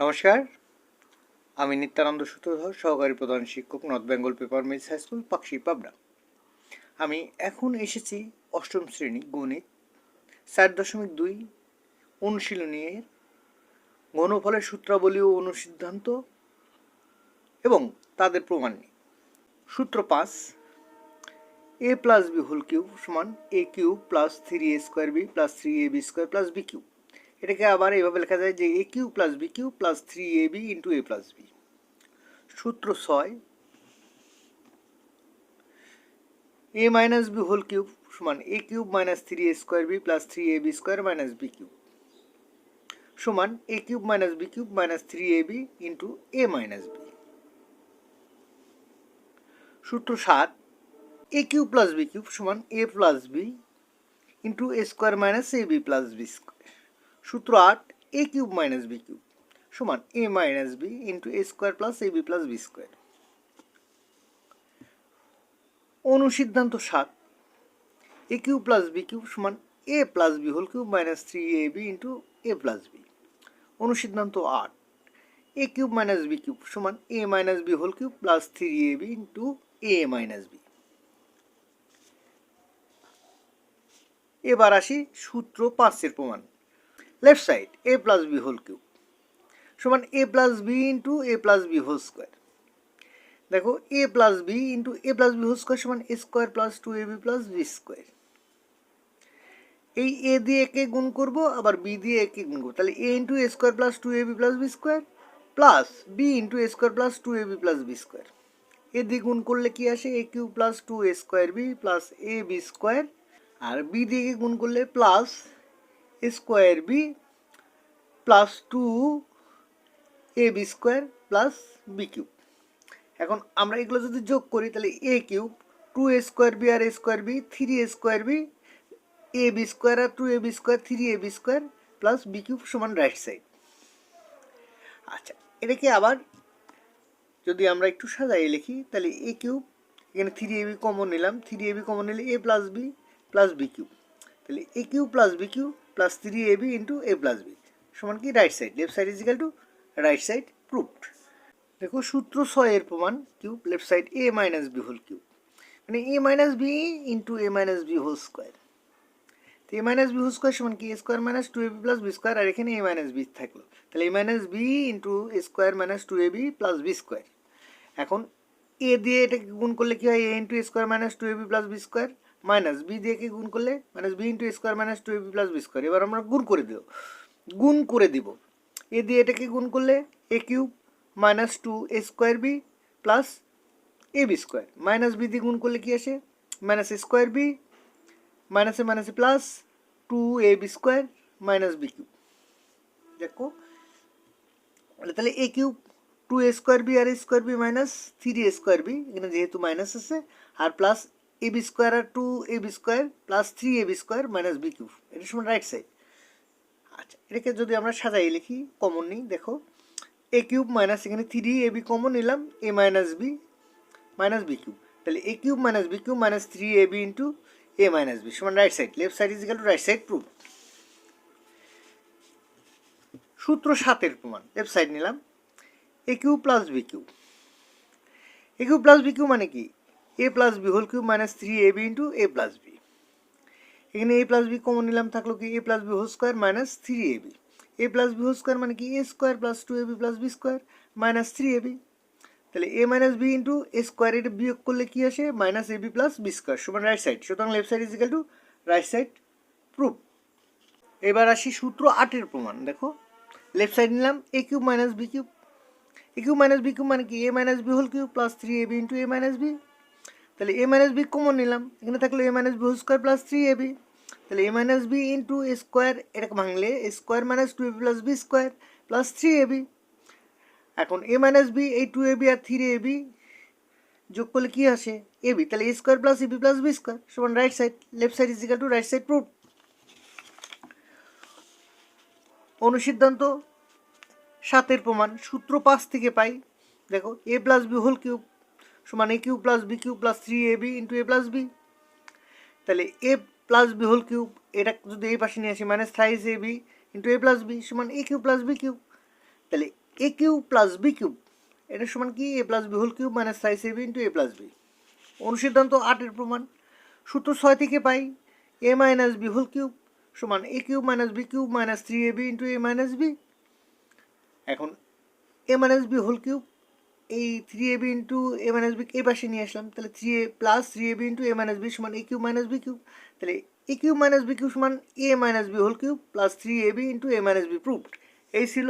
নমস্কার, আমি নিত্যানন্দ সূত্রধর, সহকারী প্রধান শিক্ষক, North Bengal Paper Mills High School, Pakshi, Pabna. আমি এখন এসেছি অষ্টম শ্রেণী গণিত 4.2 অনুশীলনীর ঘনফলের সূত্রাবলী ও অনুসিদ্ধান্ত এবং তাদের প্রমাণ নিয়ে। সূত্র 5, a plus B whole cube সমান a cube plus 3a square B plus 3ab square plus B cube. এটাকে আবার এইভাবে লেখা যায় যে a cube plus B cube plus 3ab into a plus B. সূত্র 6, a minus B whole cube সমান a cube minus 3a square B plus 3ab square minus B cube সমান a cube minus B cube minus 3ab into a minus B. সূত্র 7, a cube plus B cube সমান a plus B into a square minus ab plus B square. সূত্র 8, a cube minus B cube সমান a minus B into a square plus ab plus B square. অনুসিদ্ধান্ত 7, a cube plus B cube সমান a plus B whole cube minus 3ab into a plus B. অনুসিদ্ধান্ত 8, a cube minus B cube সমান a minus B whole cube plus 3ab into a minus B. এবার আসি সূত্র 5 এর প্রমাণ। Left side a plus B whole cube সমান a plus B into a plus B whole square. দেখো a plus B into a plus B whole square সমান a square plus 2ab plus B square. এই a দিয়ে একে গুণ করবো, আবার b দিয়ে একে গুণ করবো, তাহলে a into a square plus 2ab plus B square plus b into a square plus 2ab plus B square. A দিয়ে গুণ করলে কি আসে, a cube plus 2a square B plus a B square, আর b দিয়ে গুণ করলে plus a square B plus 2a B square plus B cube. এখন আমরা এগুলো যদি যোগ করি তাহলে a cube 2a square B আর a square B 3a square B a B square আর 2ab square 3ab square plus B cube সমান রাইট সাইড। আচ্ছা, এটাকে আবার যদি আমরা একটু সাজাই লিখি তাহলে a কিউব, এখানে 3ab কমন নিলাম, 3ab কমন নিলে a plus B plus B cube, তাহলে a cube plus B cube plus 3ab into a plus B সমান কি right side. Left side is equal to right side, proved. দেখো সূত্র 6 এর প্রমাণ, cube left side a minus B whole cube মানে a minus B into a minus B whole square. তো a minus B whole square সমান কি a square minus 2ab plus B square, আর এখানে a মাইনাস বি থাকলো, তাহলে a minus B into a square minus 2ab plus B square. এখন a দিয়ে এটাকে গুণ করলে কি হয়, a into a square minus 2ab plus B square minus b দিয়ে কে গুণ করলে minus b into a square minus 2ab plus B square. এবার আমরা গুণ করে দিব, a দিয়ে এটাকে গুণ করলে a cube minus 2a square B plus a B square, minus b দিয়ে গুণ করলে কি আসে মাইনাস a স্কোয়ার বি মাইনাসে মাইনাসে plus 2ab square minus B cube. দেখো তাহলে a cube 2a square B আর a square b minus 3a square b, এখানে যেহেতু মাইনাস আছে, আর প্লাস ab স্কোয়ার আর 2ab square plus 3ab square minus B cube, এটা সমান রাইট সাইড। আচ্ছা, এটাকে যদি আমরা সাজাই লিখি, কমন নিই, দেখো a কিউব মাইনাস এখানে 3ab কমন নিলাম, a minus B minus B cube, তাহলে a cube minus B cube minus 3ab into a minus B সমান right side. Left side is equal to right side, prove. সূত্র 7 এর প্রমাণ, left side নিলাম a cube plus B cube, a cube plus B cube মানে কি a plus B whole cube minus 3ab into a plus B. এখানে a plus B common নিলাম, থাকলো কি a plus B whole square minus 3ab, a plus B whole square মানে কি a square plus 2ab plus B square minus 3ab, তাহলে a minus B into a square, এটা বিয়োগ করলে কি আসে minus ab plus B square সমান right side. সুতরাং left side is equal to right side, prove. এবার আসি সূত্র 8 এর প্রমাণ। দেখো লেফট সাইড নিলাম a cube minus B cube, a cube minus B cube মানে কি a minus B whole cube plus 3ab into a minus b, তাহলে a মাইনাস বি কমন নিলাম, এখানে থাকলো a minus B whole square plus 3ab, তাহলে a minus B into a square, এটাকে ভাঙলে a square minus 2ab plus B square plus 3ab। এখন a minus B এই 2ab আর 3ab যোগ করলে কি আসে ab, তাহলে a square plus ab plus B square সমান right side. Left side is equal to right side, prove. অনুসিদ্ধান্ত 7 এর প্রমাণ, সূত্র 5 থেকে পাই। দেখো a plus B whole cube সমান a cube plus B cube plus 3ab into a plus B, তাহলে a plus B whole cube, এটা যদি এই পাশে নিয়ে আসি minus thrice ab into a plus B সমান a cube plus B cube, তাহলে A cube plus B cube এটা সমান কি A plus B whole cube minus সাইজ A B into A plus B. অনুসিদ্ধান্ত 8-এর প্রমাণ। সূত্র 6 থেকে পাই A minus B whole cube সমান A cube minus B cube minus 3ab into A minus B. এখন A minus B whole cube এই 3ab into A minus B এই পাশে নিয়ে আসলাম, তাহলে 3a plus 3ab into A minus B সমান A cube minus B cube. তাহলে A cube minus B cube সমান A minus B whole cube plus 3ab into A minus B proved. এই ছিল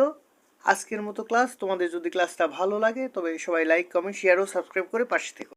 আজকের মতো ক্লাস। তোমাদের যদি ক্লাসটা ভালো লাগে তবে সবাই লাইক কমেন্ট শেয়ার ও সাবস্ক্রাইব করে পাশে থেকো।